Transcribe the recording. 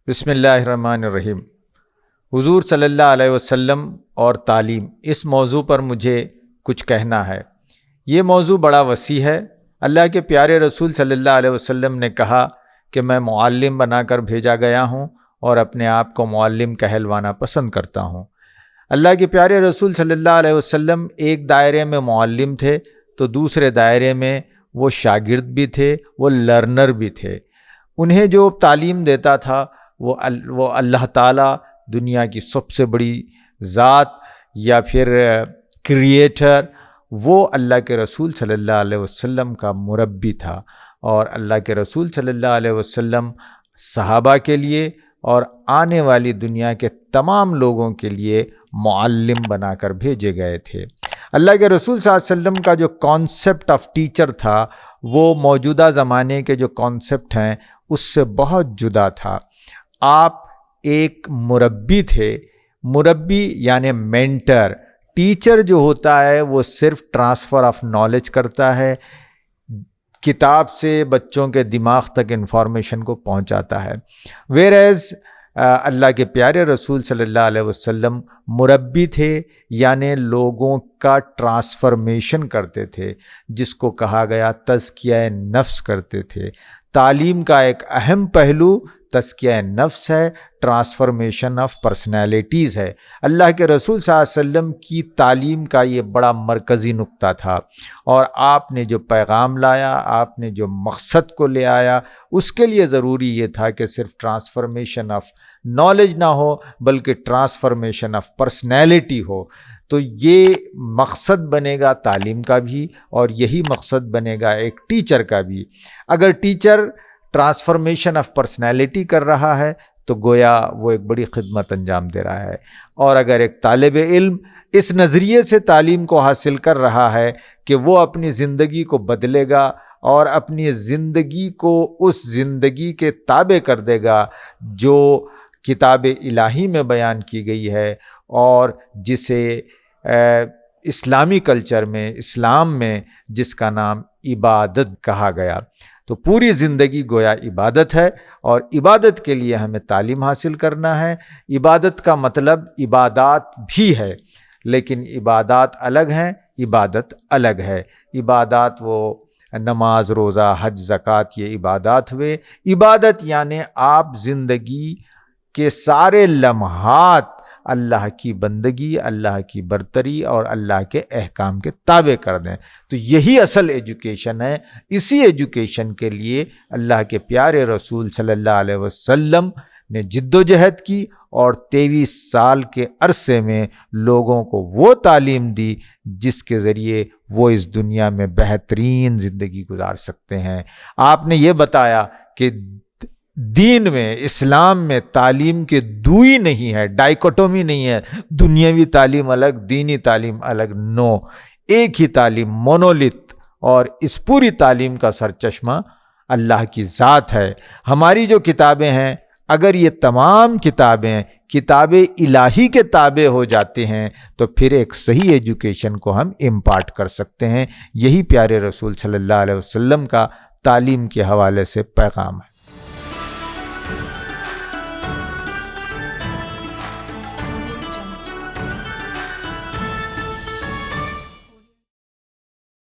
بسم اللہ الرحمن الرحیم۔ حضور صلی اللہ علیہ وسلم اور تعلیم، اس موضوع پر مجھے کچھ کہنا ہے۔ یہ موضوع بڑا وسیع ہے۔ اللہ کے پیارے رسول صلی اللہ علیہ وسلم نے کہا کہ میں معلم بنا کر بھیجا گیا ہوں اور اپنے آپ کو معلم کہلوانا پسند کرتا ہوں۔ اللہ کے پیارے رسول صلی اللہ علیہ وسلم ایک دائرے میں معلم تھے تو دوسرے دائرے میں وہ شاگرد بھی تھے، وہ لرنر بھی تھے۔ انہیں جو تعلیم دیتا تھا وہ اللہ تعالیٰ، دنیا کی سب سے بڑی ذات یا پھر کریٹر، وہ اللہ کے رسول صلی اللہ علیہ وسلم کا مربی تھا۔ اور اللہ کے رسول صلی اللہ علیہ وسلم صحابہ کے لیے اور آنے والی دنیا کے تمام لوگوں کے لیے معلم بنا کر بھیجے گئے تھے۔ اللہ کے رسول صلی اللہ علیہ وسلم کا جو کانسیپٹ آف ٹیچر تھا وہ موجودہ زمانے کے جو کانسیپٹ ہیں اس سے بہت جدا تھا۔ آپ ایک مربی تھے۔ مربی یعنی مینٹر۔ ٹیچر جو ہوتا ہے وہ صرف ٹرانسفر آف نالج کرتا ہے، کتاب سے بچوں کے دماغ تک انفارمیشن کو پہنچاتا ہے۔ ویئرایز اللہ کے پیارے رسول صلی اللہ علیہ وسلم مربی تھے، یعنی لوگوں کا ٹرانسفرمیشن کرتے تھے، جس کو کہا گیا تزکیہ نفس کرتے تھے۔ تعلیم کا ایک اہم پہلو تزکیہ نفس ہے، ٹرانسفرمیشن آف پرسنالٹیز ہے۔ اللہ کے رسول صلی اللہ علیہ وسلم کی تعلیم کا یہ بڑا مرکزی نقطہ تھا، اور آپ نے جو پیغام لایا، آپ نے جو مقصد کو لے آیا، اس کے لیے ضروری یہ تھا کہ صرف ٹرانسفرمیشن آف نالج نہ ہو بلکہ ٹرانسفرمیشن آف پرسنالٹی ہو۔ تو یہ مقصد بنے گا تعلیم کا بھی، اور یہی مقصد بنے گا ایک ٹیچر کا بھی۔ اگر ٹیچر ٹرانسفرمیشن آف پرسنالٹی کر رہا ہے تو گویا وہ ایک بڑی خدمت انجام دے رہا ہے، اور اگر ایک طالب علم اس نظریے سے تعلیم کو حاصل کر رہا ہے کہ وہ اپنی زندگی کو بدلے گا اور اپنی زندگی کو اس زندگی کے تابع کر دے گا جو کتاب الہی میں بیان کی گئی ہے، اور جسے اسلامی کلچر میں، اسلام میں جس کا نام عبادت کہا گیا، تو پوری زندگی گویا عبادت ہے، اور عبادت کے لیے ہمیں تعلیم حاصل کرنا ہے۔ عبادت کا مطلب عبادات بھی ہے، لیکن عبادات الگ ہیں، عبادت الگ ہے۔ عبادات وہ نماز، روزہ، حج، زکوٰۃ، یہ عبادات ہوئے۔ عبادت یعنی آپ زندگی کے سارے لمحات اللہ کی بندگی، اللہ کی برتری اور اللہ کے احکام کے تابع کر دیں۔ تو یہی اصل ایجوکیشن ہے۔ اسی ایجوکیشن کے لیے اللہ کے پیارے رسول صلی اللہ علیہ وسلم نے جد و جہد کی، اور 23 سال کے عرصے میں لوگوں کو وہ تعلیم دی جس کے ذریعے وہ اس دنیا میں بہترین زندگی گزار سکتے ہیں۔ آپ نے یہ بتایا کہ دین میں، اسلام میں تعلیم کے دوئی نہیں ہے، ڈائیکوٹومی نہیں ہے، دنیاوی تعلیم الگ، دینی تعلیم الگ، نو، ایک ہی تعلیم، مونولیت، اور اس پوری تعلیم کا سرچشمہ اللہ کی ذات ہے۔ ہماری جو کتابیں ہیں، اگر یہ تمام کتابیں کتاب الہی کے تابع ہو جاتے ہیں تو پھر ایک صحیح ایجوکیشن کو ہم امپارٹ کر سکتے ہیں۔ یہی پیارے رسول صلی اللہ علیہ وسلم کا تعلیم کے حوالے سے پیغام ہے۔